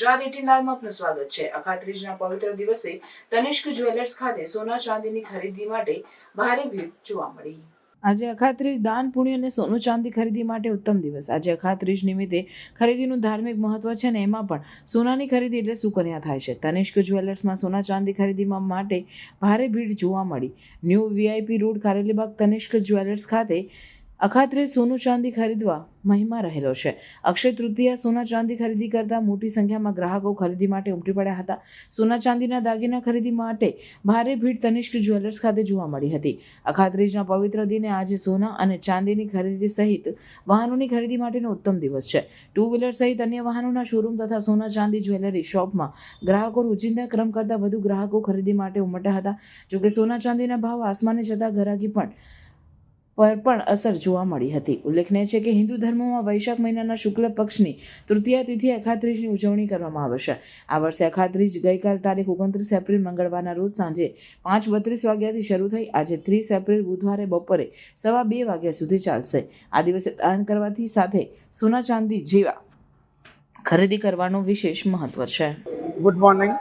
ગુજરાત 18 લાઈવમાં આપનું સ્વાગત છે। અખાત્રીજના પવિત્ર દિવસે તનિષ્ક જ્વેલર્સ ખાતે સોના ચાંદીની ખરીદી માટે ભારે ભીડ જોવા મળી। આજે અખાત્રીજ દાન પુણ્ય અને સોનું ચાંદી ખરીદી માટે ઉત્તમ દિવસ। આજે અખાત્રીજ નિમિત્તે ખરીદીનું ધાર્મિક મહત્વ છે અને એમાં પણ સોનાની ખરીદી એટલે સુકન્યા થાય છે। તનિષ્ક જ્વેલર્સમાં સોના ચાંદી ખરીદીમાં માટે ભારે ભીડ જોવા મળી। New VIP road Karelibaug Tanishq jewellers ખાતે અખાત્રીજ સોનું ચાંદી ખરીદવા મહિમા રહેલો છે। અક્ષય તૃતીયા સોના ચાંદી ખરીદી કરતા મોટી સંખ્યામાં ગ્રાહકો ખરીદી માટે ઉમટી પડ્યા હતા। સોના ચાંદીના દાગીના ખરીદી માટે ભારે ભીડ તનિષ્ક જ્વેલર્સ ખાતે જોવા મળી હતી। અખાત્રીજના પવિત્ર દિને આજે સોના અને ચાંદીની ખરીદી સહિત વાહનોની ખરીદી માટેનો ઉત્તમ દિવસ છે। ટુ વ્હીલર સહિત અન્ય વાહનોના શોરૂમ તથા સોના ચાંદી જ્વેલરી શોપમાં ગ્રાહકો રોજિંદા ક્રમ કરતાં વધુ ગ્રાહકો ખરીદી માટે ઉમટ્યા હતા। જોકે સોના ચાંદીના ભાવ આસમાને જતા ઘરાકી પર પણ અસર જોવા મળી હતી। ઉલ્લેખનીય છે કે હિન્દુ ધર્મમાં વૈશાખ મહિનાના શુક્લ પક્ષની તૃતીયા તિથિ અખાત્રીજની ઉજવણી કરવામાં આવે છે। આ વર્ષે અખાત્રીજ ગઈકાલ તારીખ 29 એપ્રિલ મંગળવારના રોજ સાંજે 5:32 વાગ્યાથી શરૂ થઈ આજે 30 એપ્રિલ બુધવારે બપોરે 2:15 વાગ્યા સુધી ચાલશે। આ દિવસે દાન કરવાથી સાથે સોના ચાંદી જેવા ખરીદી કરવાનું વિશેષ મહત્વ છે। ગુડ મોર્નિંગ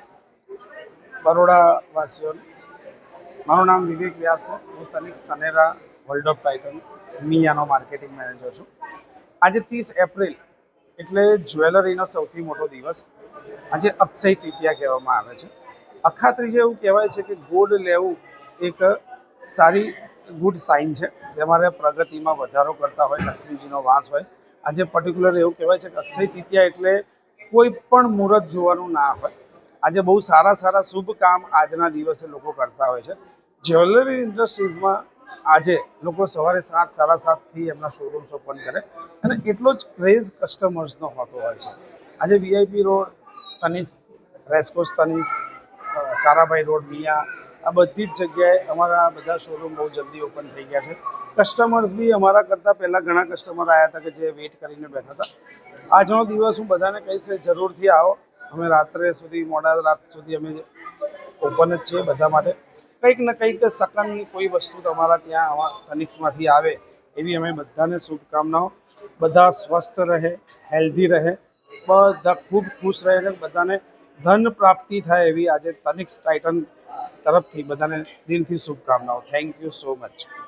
બરોડા વાસીઓ, મારું નામ વિવેક વ્યાસ છે। હું Tanishq Tanera world of Titan મિયાનો માર્કેટિંગ મેનેજર છું। આજે 30 એપ્રિલ એટલે જ્વેલરીનો સૌથી મોટો દિવસ। આજે અક્ષય તૃતીયા કહેવામાં આવે છે। અખાત્રીજે એવું કહેવાય છે કે ગોલ્ડ લેવું એક સારી ગુડ સાઇન છે। તમારે પ્રગતિમાં વધારો કરતા હોય, લક્ષ્મીજીનો વાસ હોય। આજે પર્ટિક્યુલર એવું કહેવાય છે કે અક્ષય તૃતીયા એટલે કોઈ પણ મુહૂર્ત જોવાનું ના હોય। આજે બહુ સારા શુભ કામ આજના દિવસે લોકો કરતા હોય છે। જ્વેલરી ઇન્ડસ્ટ્રીઝમાં આજે લોકો સવારે 7, 7:30થી એમના શોરૂમ્સ ઓપન કરે અને એટલો જ ક્રેઝ કસ્ટમર્સનો હોતો હોય છે। આજે VIP road Tanishq, racecourse Tanishq, Sarabhai road Mia, આ બધી જ જગ્યાએ અમારા બધા શોરૂમ બહુ જલ્દી ઓપન થઈ ગયા છે। કસ્ટમર્સ બી અમારા કરતાં પહેલાં ઘણા કસ્ટમર આવ્યા હતા કે જે વેઇટ કરીને બેઠા હતા। આજનો દિવસ હું બધાને કહીશ જરૂરથી આવો। અમે રાત્રે સુધી મોડા રાત સુધી અમે ઓપન જ છીએ બધા માટે। કંઈક ને કંઈક સેકન્ડની કોઈ વસ્તુ તમારા ત્યાં તનિષ્કમાંથી આવે એવી અમે બધાને શુભકામનાઓ। બધા સ્વસ્થ રહે, હેલ્ધી રહે, બધા ખૂબ ખુશ રહે અને બધાને ધન પ્રાપ્તિ થાય એવી આજે તનિષ્ક ટાઇટન તરફથી બધાને દિલથી શુભકામનાઓ। Thank you so much.